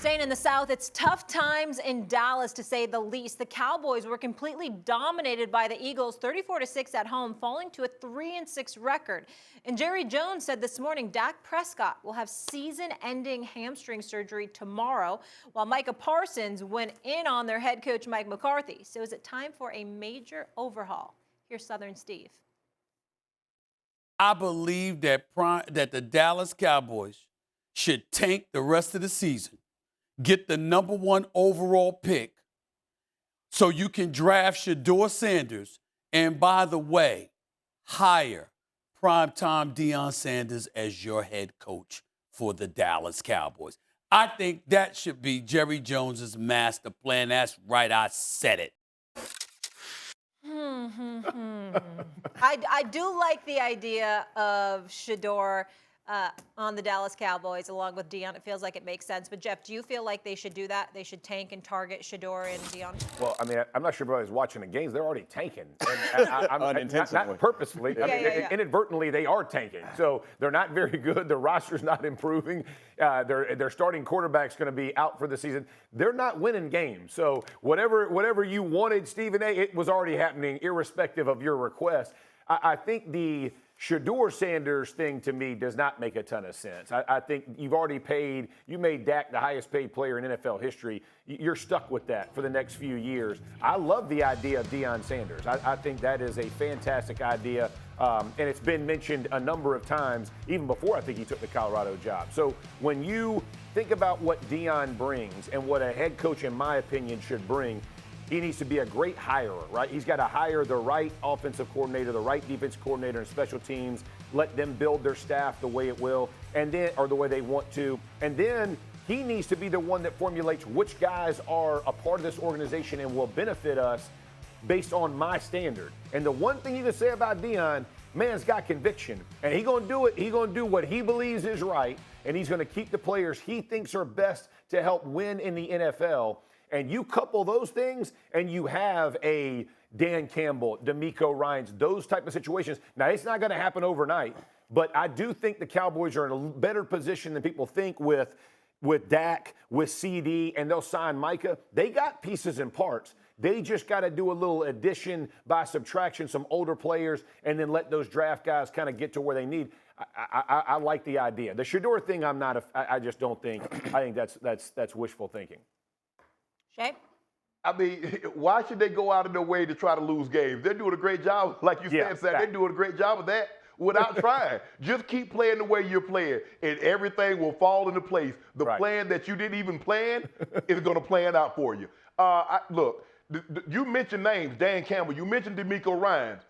Staying in the South, it's tough times in Dallas, to say the least. The Cowboys were completely dominated by the Eagles, 34-6 at home, falling to a 3-6 record. And Jerry Jones said this morning Dak Prescott will have season-ending hamstring surgery tomorrow, while Micah Parsons went in on their head coach Mike McCarthy. So is it time for a major overhaul? Here's Southern Steve. I believe that the Dallas Cowboys should tank the rest of the season, get the #1 overall pick so you can draft Deion Sanders, and by the way, hire primetime Deion Sanders as your head coach for the Dallas Cowboys. I think that should be Jerry Jones's master plan. That's right, I said it. I do like the idea of Shedeur on the Dallas Cowboys along with Deion. It feels like it makes sense. But, Jeff, do you feel like they should do that? They should tank and target Shedeur and Deion? Well, I mean, I'm not sure if everybody's watching the games. They're already tanking. Not purposefully. Inadvertently, they are tanking. So they're not very good. Their roster's not improving. Their starting quarterback's going to be out for the season. They're not winning games. So whatever you wanted, Stephen A., it was already happening, irrespective of your request. I think the Shedeur Sanders thing, to me, does not make a ton of sense. I think you made Dak the highest paid player in NFL history. You're stuck with that for the next few years. I love the idea of Deion Sanders. I think that is a fantastic idea, and it's been mentioned a number of times, even before I think he took the Colorado job. So when you think about what Deion brings and what a head coach, in my opinion, should bring, he needs to be a great hirer, right? He's got to hire the right offensive coordinator, the right defense coordinator, and special teams. Let them build their staff the way it will, or the way they want to. And then he needs to be the one that formulates which guys are a part of this organization and will benefit us based on my standard. And the one thing you can say about Deion, man's got conviction, and he's going to do it. He's going to do what he believes is right, and he's going to keep the players he thinks are best to help win in the NFL. And you couple those things, and you have a Dan Campbell, D'Amico Ryans, those type of situations. Now, it's not going to happen overnight, but I do think the Cowboys are in a better position than people think with Dak, with CD, and they'll sign Micah. They got pieces and parts. They just got to do a little addition by subtraction, some older players, and then let those draft guys kind of get to where they need. I like the idea. The Shedeur thing, I just don't think. I think that's wishful thinking. Shay? I mean, why should they go out of their way to try to lose games? They're doing a great job, like you said, Sam. They're doing a great job of that without trying. Just keep playing the way you're playing, and everything will fall into place. The plan that you didn't even plan is going to plan out for you. Look, you mentioned names, Dan Campbell. You mentioned D'Amico Ryans.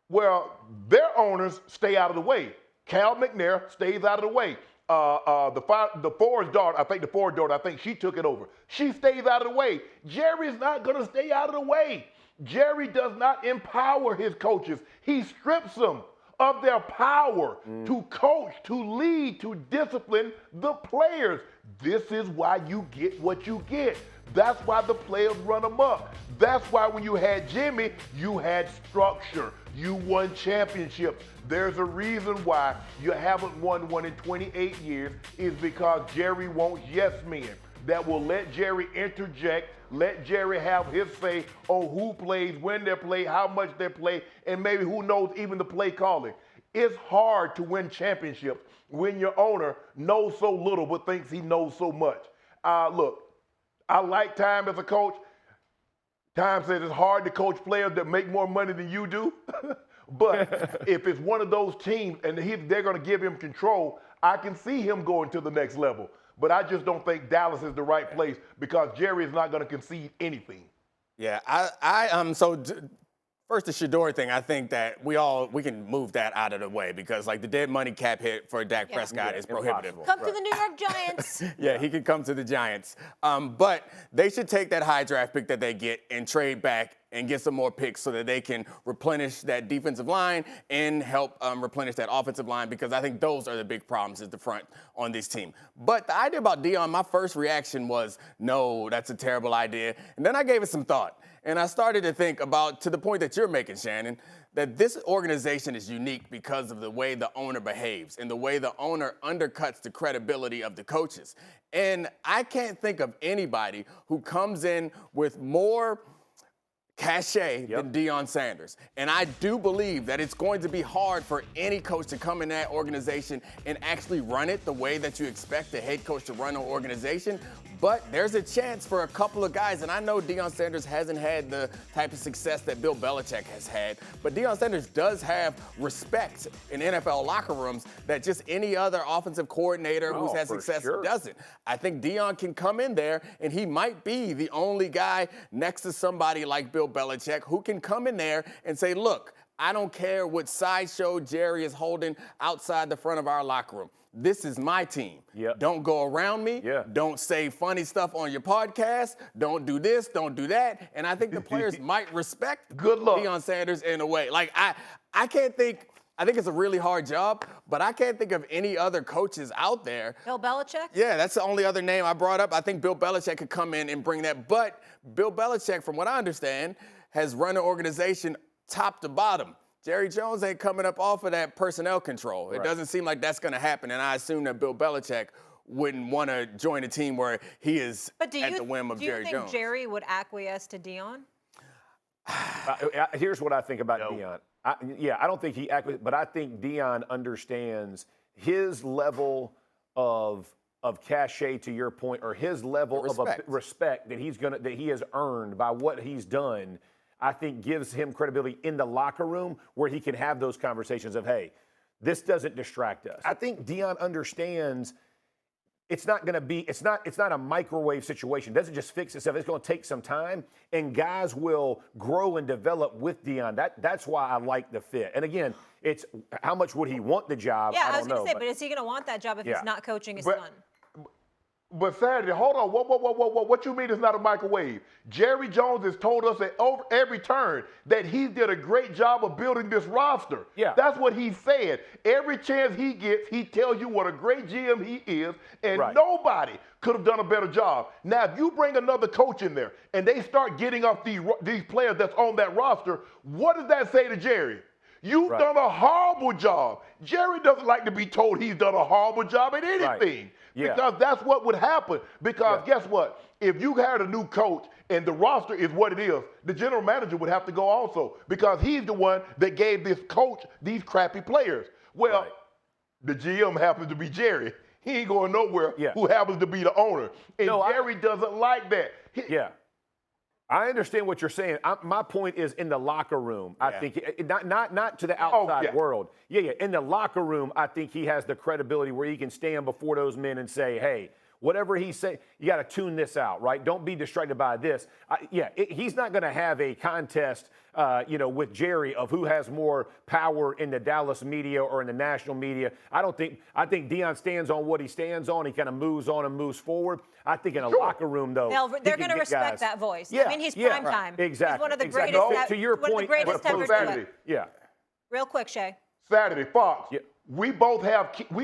Well, their owners stay out of the way. Cal McNair stays out of the way. The Ford's daughter, I think she took it over. She stays out of the way. Jerry's not going to stay out of the way. Jerry does not empower his coaches. He strips them of their power to coach, to lead, to discipline the players. This is why you get what you get. That's why the players run amok. That's why when you had Jimmy, you had structure. You won championships. There's a reason why you haven't won one in 28 years is because Jerry wants yes men that will let Jerry interject, let Jerry have his say on who plays, when they play, how much they play, and maybe who knows even the play calling. It's hard to win championships when your owner knows so little but thinks he knows so much. Look, I like Time as a coach. Time says it's hard to coach players that make more money than you do. But if it's one of those teams and they're going to give him control, I can see him going to the next level. But I just don't think Dallas is the right place because Jerry is not going to concede anything. Yeah, first, the Shedeur thing, I think that we can move that out of the way because, like, the dead money cap hit for Dak Prescott is prohibitive. Come to the New York Giants. Yeah, he could come to the Giants. But they should take that high draft pick that they get and trade back and get some more picks so that they can replenish that defensive line and help replenish that offensive line because I think those are the big problems at the front on this team. But the idea about Deion, my first reaction was, no, that's a terrible idea. And then I gave it some thought. And I started to think about, to the point that you're making, Shannon, that this organization is unique because of the way the owner behaves and the way the owner undercuts the credibility of the coaches. And I can't think of anybody who comes in with more cachet than Deion Sanders. And I do believe that it's going to be hard for any coach to come in that organization and actually run it the way that you expect a head coach to run an organization. But there's a chance for a couple of guys, and I know Deion Sanders hasn't had the type of success that Bill Belichick has had, but Deion Sanders does have respect in NFL locker rooms that just any other offensive coordinator who's had success doesn't. I think Deion can come in there, and he might be the only guy next to somebody like Bill Belichick who can come in there and say, look, I don't care what sideshow Jerry is holding outside the front of our locker room. This is my team. Don't go around me. Don't say funny stuff on your podcast. Don't do this. Don't do that. And I think the players might respect Deion Sanders in a way. Like, I can't think. I think it's a really hard job, but I can't think of any other coaches out there. Bill Belichick? Yeah, that's the only other name I brought up. I think Bill Belichick could come in and bring that. But Bill Belichick, from what I understand, has run an organization top to bottom. Jerry Jones ain't coming up off of that personnel control. It doesn't seem like that's going to happen, and I assume that Bill Belichick wouldn't want to join a team where he is at the whim of Jerry Jones. Do you think Jerry would acquiesce to Deion? Here's what I think about Deion. I don't think he acquiesces, but I think Deion understands his level of cachet, to your point, or his level of respect that he has earned by what he's done. I think gives him credibility in the locker room where he can have those conversations of, hey, this doesn't distract us. I think Deion understands it's not a microwave situation. It doesn't just fix itself. It's going to take some time, and guys will grow and develop with Deion. That's why I like the fit. And again, it's how much would he want the job? Yeah, I was going to say, but is he going to want that job if he's not coaching his son? But Saturday, hold on. What you mean it's not a microwave? Jerry Jones has told us at every turn that he did a great job of building this roster. Yeah. That's what he said. Every chance he gets, he tells you what a great GM he is, and nobody could have done a better job. Now, if you bring another coach in there and they start getting off these players that's on that roster, what does that say to Jerry? You've done a horrible job. Jerry doesn't like to be told he's done a horrible job at anything. Because that's what would happen. Because guess what? If you had a new coach and the roster is what it is, the general manager would have to go also, because he's the one that gave this coach these crappy players. Well, the GM happens to be Jerry. He ain't going nowhere who happens to be the owner. And Jerry doesn't like that. I understand what you're saying. My point is in the locker room. I think not to the outside world. In the locker room, I think he has the credibility where he can stand before those men and say, "Hey, whatever he say, you got to tune this out, right? Don't be distracted by this." He's not going to have a contest, with Jerry of who has more power in the Dallas media or in the national media. I think Deion stands on what he stands on. He kind of moves on and moves forward. I think in a locker room, though, they're going to respect that voice. I mean, he's prime time. Exactly. He's one of the greatest. To your point, Saturday. Real quick, Shay. Saturday, Fox. We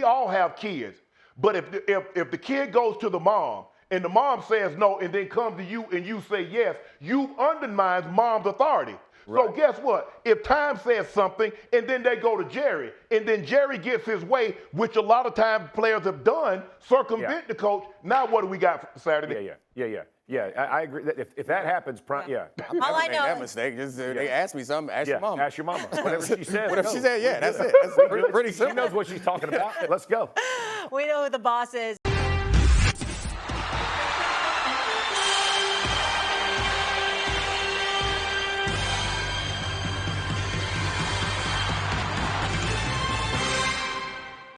all have kids. But if the kid goes to the mom and the mom says no and then comes to you and you say yes, you've undermined mom's authority. So guess what? If Time says something and then they go to Jerry and then Jerry gets his way, which a lot of times players have done, circumvent the coach, now what do we got for Saturday? I agree. That if that happens, all I know that mistake. Just, they ask me something, ask your mama. Ask your mama. Whatever she says. Whatever she said, that's it. That's pretty simple. She knows what she's talking about. Let's go. We know who the boss is.